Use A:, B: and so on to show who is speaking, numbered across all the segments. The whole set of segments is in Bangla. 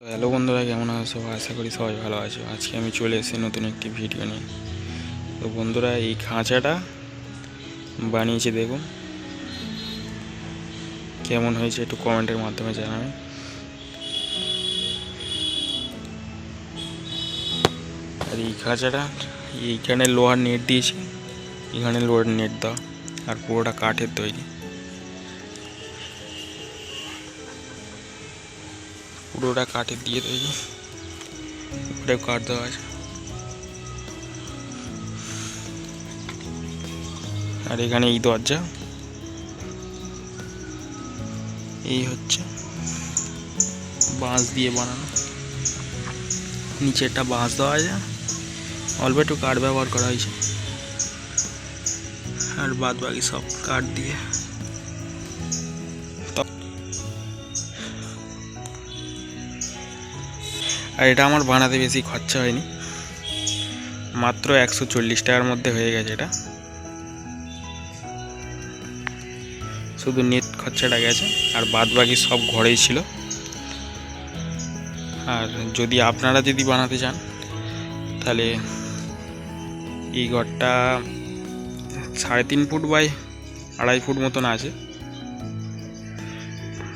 A: হ্যালো বন্ধুরা, কেমন আছো সবাই? আশা করি সবাই ভালো আছো। আজকে আমি চলে এসেছি নতুন একটি ভিডিও নিয়ে। তো বন্ধুরা, এই খাঁচাটা বানিয়েছি, দেখুন কেমন হয়েছে, একটু কমেন্টের মাধ্যমে জানাবেন। আর এই খাঁচাটা এইখানে লোহার নেট দিয়েছি, এখানে লোহার নেট দেওয়া, আর পুরোটা কাঠের তৈরি, পুরোটা কাঠের দিয়ে তৈরি, ওটাও কাঠ দেওয়া আছে। আর এখানে এই দরজা, এই হচ্ছে বাঁশ দিয়ে বানানো, নিচে একটা বাঁশ দেওয়া আছে, অল্প একটু কাঠ ব্যবহার করা হয়েছে, আর বাদ বাকি সব কাঠ দিয়ে। আর এটা আমার বানাতে বেশি খরচা হয়নি, মাত্র 140 টাকার মধ্যে হয়ে গেছে। এটা শুধু নেট খরচাটা গেছে, আর বাদ বাকি সব ঘরেই ছিল। আর যদি আপনারা বানাতে চান, তাহলে এই ঘরটা 3.5 ফুট বাই 2.5 ফুট মতন আছে,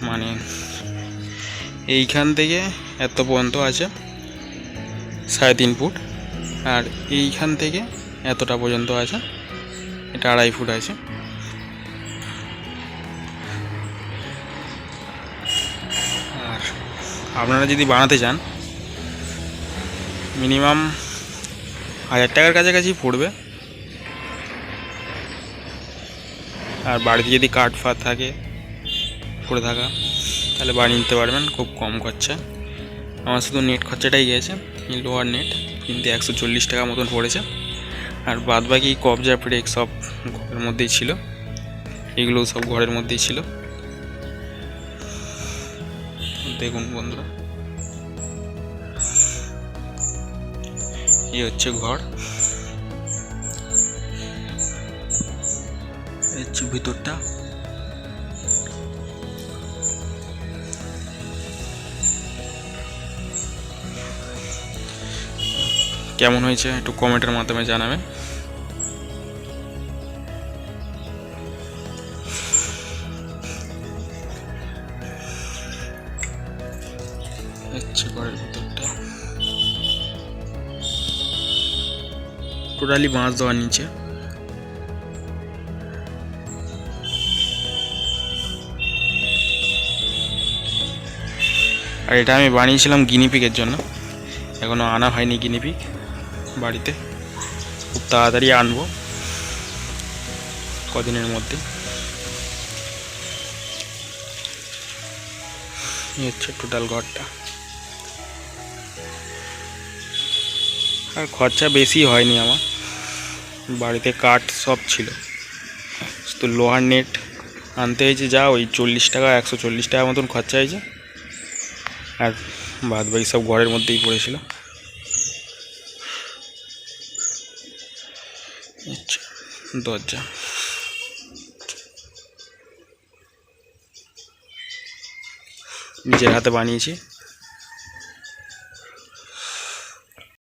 A: মানে এইখান থেকে এত পর্যন্ত আছে 3.5 ফুট, আর এইখান থেকে এতটা পর্যন্ত আছে, এটা 2.5 ফুট আছে। আর আপনারা যদি বানাতে চান, মিনিমাম 1000 টাকার কাছাকাছি পড়বে। আর বাড়িতে যদি কাঠ ফাট থাকে পড়ে থাকা, তাহলে বানিয়ে নিতে পারবেন খুব কম খরচা। আমার শুধু নেট খরচাটাই গেছে, লোহার নেট, কিন্তু 140 টাকা মতন পড়েছে। আর বাদ বাকি কবজা ব্রেক সব ঘরের মধ্যেই ছিল, এগুলোও সব ঘরের মধ্যেই ছিল। দেখুন বন্ধুরা, এই হচ্ছে ঘর, এই হচ্ছে ভিতরটা। কেমন হয়েছে একটু কমেন্টের মাধ্যমে জানাবেন। হচ্ছে ঘরের ভিতরটা, টোটালি বাঁশ দেওয়ার নিচে। আর এটা আমি বানিয়েছিলাম গিনিপিগের জন্য, এখনও আনা হয়নি গিনিপিগ বাড়িতে, খুব তাড়াতাড়ি আনবো কদিনের মধ্যে। এই হচ্ছে টোটাল ঘরটা। আর খরচা বেশি হয়নি আমার, বাড়িতে কাঠ সব ছিল, তো লোহার নেট আনতে হয়েছে যা ওই 40 টাকা 140 টাকা মতন খরচা হয়েছে, আর বাদ বাকি সব ঘরের মধ্যেই পড়েছিল। আচ্ছা, দরজা নিজের হাতে বানিয়েছি।